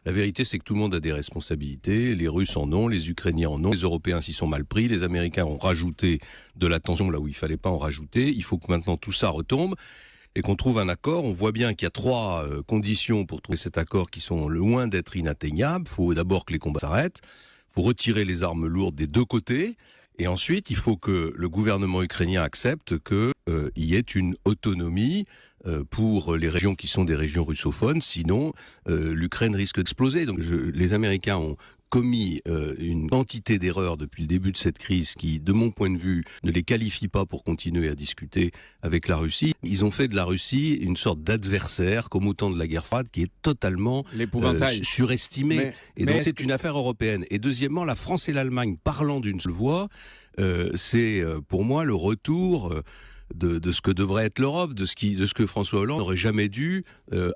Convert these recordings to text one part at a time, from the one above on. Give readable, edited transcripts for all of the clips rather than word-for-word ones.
La vérité, c'est que tout le monde a des responsabilités. Les Russes en ont, les Ukrainiens en ont, les Européens s'y sont mal pris, les Américains ont rajouté de la tension là où il fallait pas en rajouter. Il faut que maintenant tout ça retombe et qu'on trouve un accord. On voit bien qu'il y a trois conditions pour trouver cet accord qui sont loin d'être inatteignables. Il faut d'abord que les combats s'arrêtent. Il faut retirer les armes lourdes des deux côtés. Et ensuite, il faut que le gouvernement ukrainien accepte qu'il y ait une autonomie pour les régions qui sont des régions russophones. Sinon, l'Ukraine risque d'exploser. Donc, les Américains ont commis une quantité d'erreurs depuis le début de cette crise qui, de mon point de vue, ne les qualifie pas pour continuer à discuter avec la Russie. Ils ont fait de la Russie une sorte d'adversaire, comme au temps de la guerre froide, qui est totalement surestimé. Donc c'est une affaire européenne. Et deuxièmement, la France et l'Allemagne parlant d'une seule voix, c'est pour moi le retour de ce que devrait être l'Europe, de ce que François Hollande n'aurait jamais dû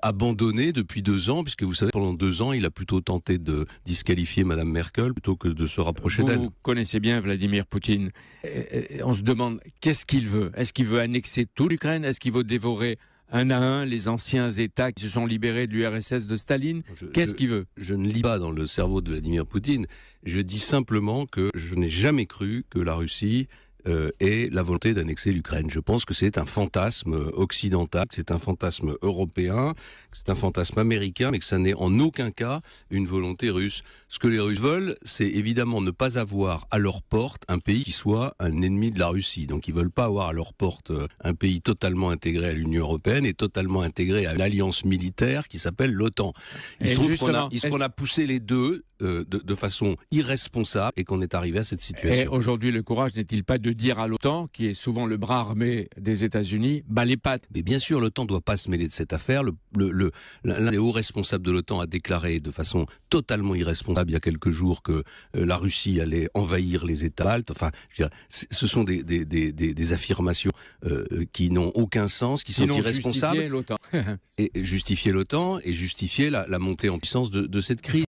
abandonner depuis 2 ans, puisque vous savez, pendant 2 ans, il a plutôt tenté de disqualifier Madame Merkel plutôt que de se rapprocher d'elle. Vous connaissez bien Vladimir Poutine. On se demande, qu'est-ce qu'il veut ? Est-ce qu'il veut annexer toute l'Ukraine ? Est-ce qu'il veut dévorer un à un les anciens États qui se sont libérés de l'URSS de Staline ? Qu'est-ce qu'il veut ? Je ne lis pas dans le cerveau de Vladimir Poutine. Je dis simplement que je n'ai jamais cru que la Russie et la volonté d'annexer l'Ukraine. Je pense que c'est un fantasme occidental, que c'est un fantasme européen, que c'est un fantasme américain, mais que ça n'est en aucun cas une volonté russe. Ce que les Russes veulent, c'est évidemment ne pas avoir à leur porte un pays qui soit un ennemi de la Russie. Donc ils veulent pas avoir à leur porte un pays totalement intégré à l'Union européenne et totalement intégré à l'alliance militaire qui s'appelle l'OTAN. Il se trouve qu'on a poussé les deux de façon irresponsable et qu'on est arrivé à cette situation. Et aujourd'hui, le courage n'est-il pas de dire à l'OTAN, qui est souvent le bras armé des États-Unis, bas les pattes ? Mais bien sûr, l'OTAN ne doit pas se mêler de cette affaire. L'un des hauts responsables de l'OTAN a déclaré de façon totalement irresponsable il y a quelques jours que la Russie allait envahir les États baltes. Enfin, je veux dire, ce sont des affirmations qui n'ont aucun sens, qui sont irresponsables. Justifier l'OTAN. Et justifier l'OTAN et justifier la montée en puissance de cette crise.